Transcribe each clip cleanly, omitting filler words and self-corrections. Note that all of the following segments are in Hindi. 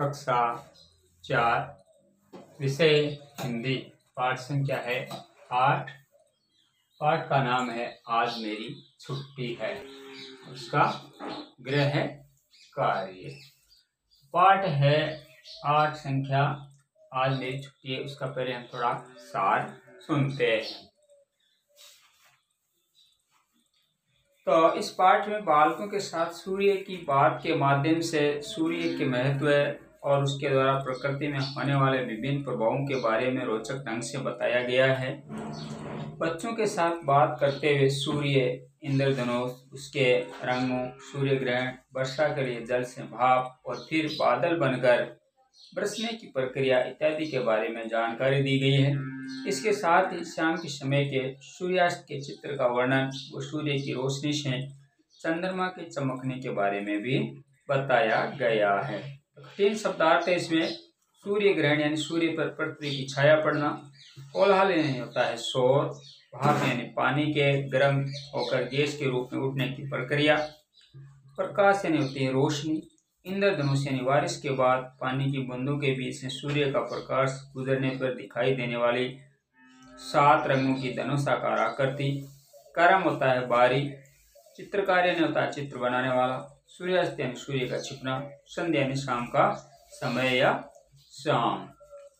कक्षा 4 विषय हिंदी। पाठ संख्या है 8। पाठ का नाम है आज मेरी छुट्टी है। उसका गृह कार्य। पाठ है 8 संख्या आज मेरी छुट्टी है। उसका पहले हम थोड़ा सार सुनते हैं। तो इस पाठ में बालकों के साथ सूर्य की बात के माध्यम से सूर्य के महत्व और उसके द्वारा प्रकृति में होने वाले विभिन्न प्रभावों के बारे में रोचक ढंग से बताया गया है। बच्चों के साथ बात करते हुए सूर्य, इंद्रधनुष, उसके रंगों, सूर्य ग्रहण, वर्षा के लिए जल से भाप और फिर बादल बनकर बरसने की प्रक्रिया इत्यादि के बारे में जानकारी दी गई है। इसके साथ ही शाम के समय के सूर्यास्त के चित्र का वर्णन व सूर्य की रोशनी से चंद्रमा के चमकने के बारे में भी बताया गया है। 3 शब्दार्थ है इसमें। सूर्य ग्रहण यानी सूर्य पर पृथ्वी की छाया पड़ना, कोलाहल यानी होता है शोर, भाप यानी पानी के गर्म होकर गैस के रूप में उठने की प्रक्रिया, प्रकाश यानी होती है रोशनी, इंद्रधनुष यानी बारिश के बाद पानी की बूंदों के बीच से सूर्य का प्रकाश गुजरने पर दिखाई देने वाली 7 रंगों की धनुषाकार आकृति, करम होता है बारी, चित्रकार यानी होता है चित्र बनाने वाला, सूर्यास्त यानी सूर्य का छिपना, संध्या यानी शाम का समय या शाम।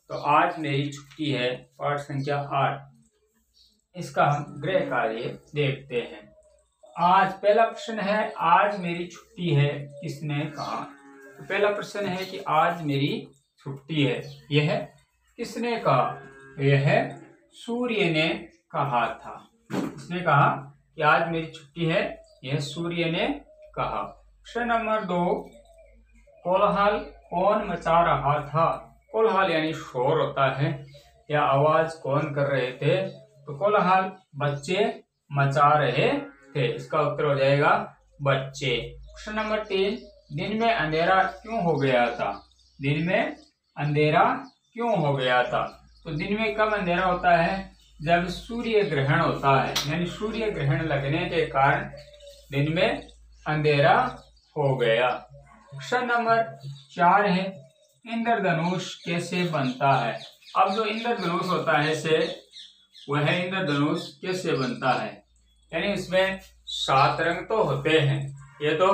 तो आज मेरी छुट्टी है पाठ संख्या 8। इसका हम गृह कार्य देखते हैं। आज पहला प्रश्न है, आज मेरी छुट्टी है किसने कहा। तो पहला प्रश्न है कि आज मेरी छुट्टी है, यह किसने कहा। यह सूर्य ने कहा था। किसने कहा कि आज मेरी छुट्टी है, यह सूर्य ने कहा। प्रश्न नंबर 2, कोलाहल कौन मचा रहा था। कोलाहल यानी शोर होता है या आवाज कौन कर रहे थे। तो कोलाहल बच्चे मचा रहे थे। इसका उत्तर हो जाएगा बच्चे। प्रश्न नंबर 3, दिन में अंधेरा क्यों हो गया था। दिन में अंधेरा क्यों हो गया था। तो दिन में कब अंधेरा होता है, जब सूर्य ग्रहण होता है, यानी सूर्य ग्रहण लगने के कारण दिन में अंधेरा हो गया। प्रश्न नंबर 4 है, इंद्रधनुष कैसे बनता है। अब जो इंद्रधनुष होता है वह इंद्रधनुष कैसे बनता है, यानी उसमें 7 रंग तो होते हैं, ये तो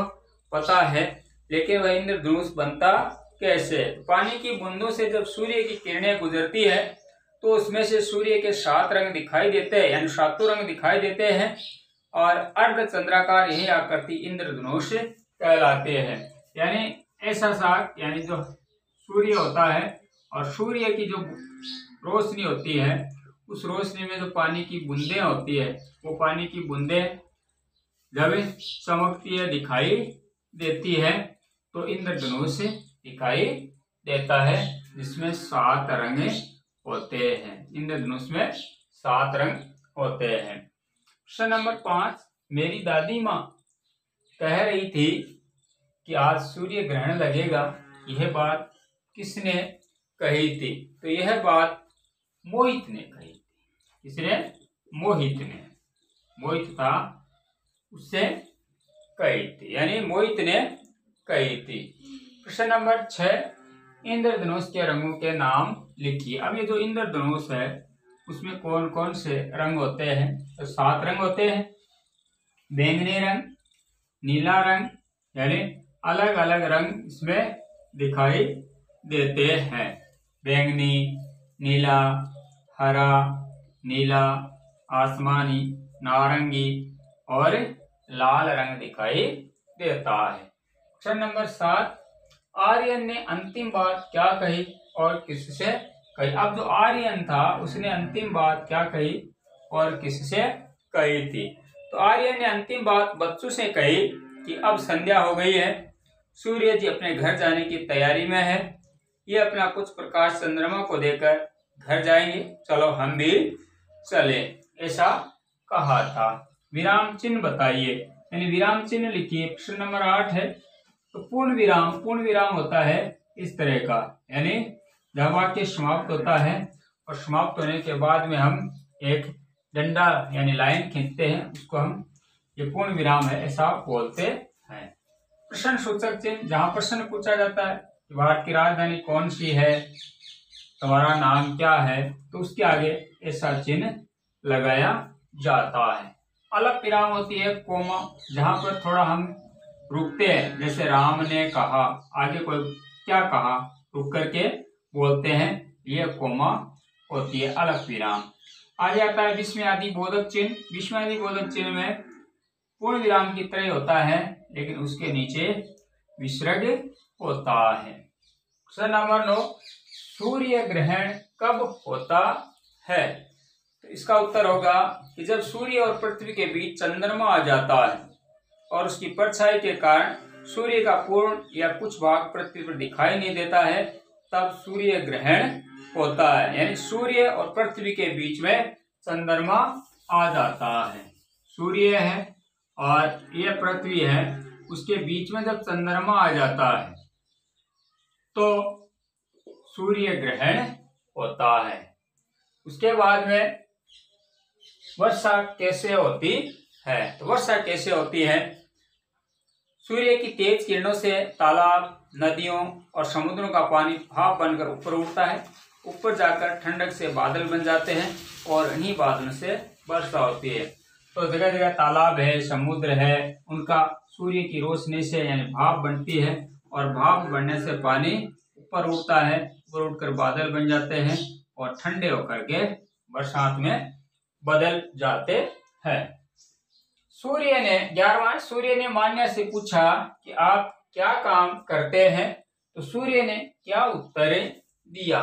पता है, लेकिन वह इंद्रधनुष बनता कैसे। पानी की बूंदों से जब सूर्य की किरणें गुजरती है तो उसमें से सूर्य के 7 रंग दिखाई देते हैं, यानी 7 रंग दिखाई देते हैं और अर्धचंद्राकार यही आकृति इंद्रधनुष कहलाते हैं। यानी ऐसा सा, यानी जो सूर्य होता है और सूर्य की जो रोशनी होती है, उस रोशनी में जो पानी की बूंदें होती है, वो पानी की बूंदें जब चमकती है, दिखाई देती है, तो इंद्रधनुष दिखाई देता है, जिसमें 7 रंग होते हैं। इंद्रधनुष में 7 रंग होते हैं। प्रश्न नंबर 5, मेरी दादी माँ कह रही थी कि आज सूर्य ग्रहण लगेगा, यह बात किसने कही थी। तो यह बात मोहित ने कही थी। किसने। मोहित ने। मोहित था, उससे कही थी, यानी मोहित ने कही थी। प्रश्न नंबर 6, इंद्रधनुष के रंगों के नाम लिखिए। अब ये जो इंद्रधनुष है उसमें कौन कौन से रंग होते हैं। तो 7 रंग होते हैं। बैंगनी रंग, नीला रंग, यानी अलग अलग रंग इसमें दिखाई देते हैं। बैंगनी, नीला, हरा, नीला, आसमानी, नारंगी और लाल रंग दिखाई देता है। प्रश्न नंबर 7, आर्यन ने अंतिम बात क्या कही और किससे कही। अब जो आर्यन था उसने अंतिम बात क्या कही और किससे कही थी। तो आर्यन ने अंतिम बात बच्चों से कही कि अब संध्या हो गई है, सूर्य जी अपने घर जाने की तैयारी में है, ये अपना कुछ प्रकाश चंद्रमा को देकर घर जाएंगे, चलो हम भी चले, ऐसा कहा था। विराम चिन्ह बताइए, यानी विराम चिन्ह लिखिए। प्रश्न नंबर 8 है, तो पूर्ण विराम होता है इस तरह का, यानी जब वाक्य समाप्त होता है और समाप्त होने के बाद में हम एक डंडा यानी लाइन खींचते हैं, उसको हम ये पूर्ण विराम है ऐसा बोलते हैं। प्रश्न सूचक चिन्ह, जहां प्रश्न पूछा जाता है भारत की राजधानी कौन सी है, तुम्हारा नाम क्या है, तो उसके आगे ऐसा चिन्ह लगाया जाता है। अलग विराम होती है कोमा, जहां पर थोड़ा हम रुकते हैं, जैसे राम ने कहा, आगे कोई क्या कहा रुक करके बोलते हैं, ये कोमा होती है अलग विराम। आगे आता है विस्मयादि बोधक चिन्ह। विस्मयादि बोधक चिन्ह में पूर्ण विराम की तरह होता है, लेकिन उसके नीचे विसर्ग होता है। क्वेश्चन नंबर 9, सूर्य ग्रहण कब होता है? तो इसका उत्तर होगा कि जब सूर्य और पृथ्वी के बीच चंद्रमा आ जाता है और उसकी परछाई के कारण सूर्य का पूर्ण या कुछ भाग पृथ्वी पर दिखाई नहीं देता है, तब सूर्य ग्रहण होता है। यानी सूर्य और पृथ्वी के बीच में चंद्रमा आ जाता है। सूर्य है और ये पृथ्वी है, उसके बीच में जब चंद्रमा आ जाता है तो सूर्य ग्रहण होता है। उसके बाद में वर्षा कैसे होती है? तो वर्षा कैसे होती है? सूर्य की तेज किरणों से तालाब, नदियों और समुद्रों का पानी भाप बनकर ऊपर उठता है। ऊपर जाकर ठंडक से बादल बन जाते हैं और इन्हीं बादलों से वर्षा होती है। तो जगह जगह तालाब है, समुद्र है, उनका सूर्य की रोशनी से यानी भाप बनती है और भाप बनने से पानी ऊपर उठता है, ऊपर उठकर बादल बन जाते हैं और ठंडे होकर के बरसात में बदल जाते हैं। सूर्य ने 11वां, सूर्य ने मान्या से पूछा कि आप क्या काम करते हैं? तो सूर्य ने क्या उत्तर दिया?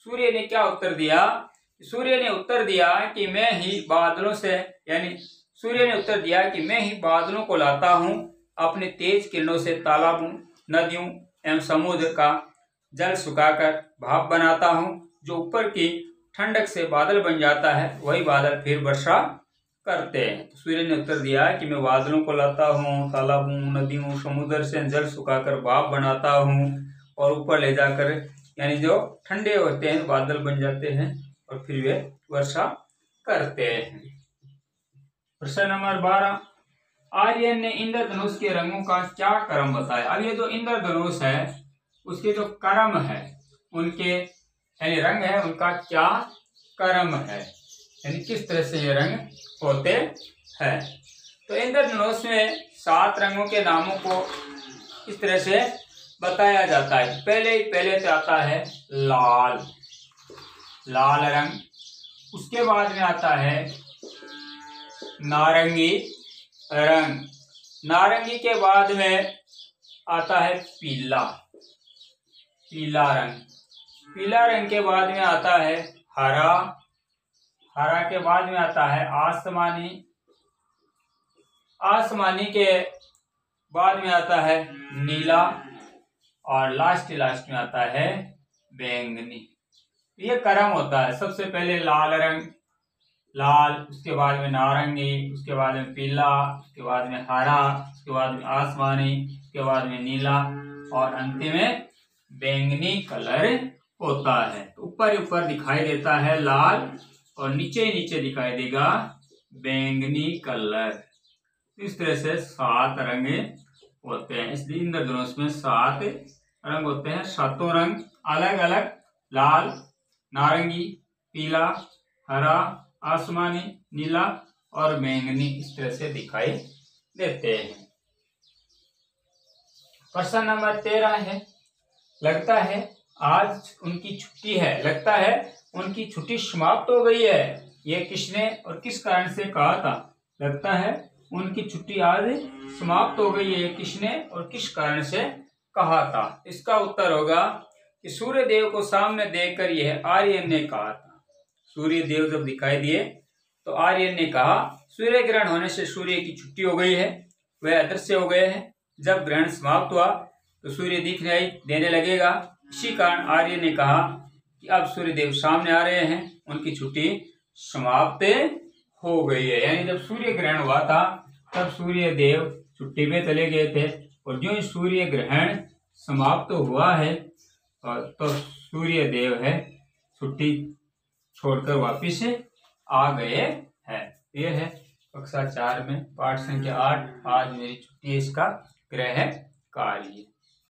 सूर्य ने क्या उत्तर दिया? सूर्य ने उत्तर दिया कि मैं ही बादलों से, यानी सूर्य ने उत्तर दिया कि मैं ही बादलों को लाता हूँ, अपने तेज किरणों से तालाबों, नदियों एवं समुद्र का जल सुखाकर भाप बनाता हूँ, जो ऊपर की ठंडक से बादल बन जाता है, वही बादल फिर वर्षा करते हैं। तो सूर्य ने उत्तर दिया कि मैं बादलों को लाता हूँ, तालाबों, नदियों, समुद्र से जल सुखाकर भाप बनाता हूँ और ऊपर ले जाकर, यानी जो ठंडे होते हैं बादल बन जाते हैं और फिर वे वर्षा करते हैं। प्रश्न नंबर 12, आर्यन ने इंद्रधनुष के रंगों का क्या क्रम बताया? अब ये जो इंद्रधनुष है उसके जो क्रम है, उनके यानी रंग है, उनका क्या क्रम है, यानी किस तरह से ये रंग होते हैं। तो इंद्रधनुष में 7 रंगों के नामों को इस तरह से बताया जाता है। पहले तो आता है लाल, लाल रंग। उसके बाद में आता है नारंगी रंग। नारंगी के बाद में आता है पीला, पीला रंग। पीला रंग के बाद में आता है हरा, हरा के बाद में आता है आसमानी, आसमानी के बाद में आता है नीला और लास्ट में आता है बैंगनी। ये क्रम होता है। सबसे पहले लाल रंग, लाल, उसके बाद में नारंगी, उसके बाद में पीला, उसके बाद में हरा, उसके बाद में आसमानी, उसके बाद में नीला और अंतिम में बैंगनी कलर होता है। तो ऊपर दिखाई देता है लाल और नीचे दिखाई देगा बैंगनी कलर। इस तरह से 7 रंग होते हैं। इसलिए इंद्रधनुष में 7 रंग होते हैं। 7 रंग अलग अलग, लाल, नारंगी, पीला, हरा, आसमानी, नीला और बैंगनी, इस तरह से दिखाई देते हैं। प्रश्न नंबर 13 है, लगता है आज उनकी छुट्टी है, लगता है उनकी छुट्टी समाप्त हो गई है। यह किसने और किस कारण से कहा था? लगता है उनकी छुट्टी आज समाप्त हो गई है, किसने और किस कारण से कहा था? इसका उत्तर होगा कि सूर्य देव को सामने देखकर यह आर्यन ने कहा था। सूर्य देव जब दिखाई दिए तो आर्यन ने कहा सूर्य ग्रहण होने से सूर्य की छुट्टी हो गई है, वह अदृश्य हो गए हैं। जब ग्रहण समाप्त हुआ तो सूर्य दिखाई देने लगेगा। इसी कारण आर्यन ने कहा कि अब सूर्य देव सामने आ रहे हैं, उनकी छुट्टी समाप्त हो गई है। यानी जब सूर्य ग्रहण हुआ था तब सूर्य देव छुट्टी पे चले गए थे और जो सूर्य ग्रहण समाप्त हुआ है तो सूर्य देव है छुट्टी छोड़कर वापिस आ गए हैं। ये है कक्षा 4 में पाठ संख्या 8। आज मेरी छुट्टी है, इसका गृह कार्य।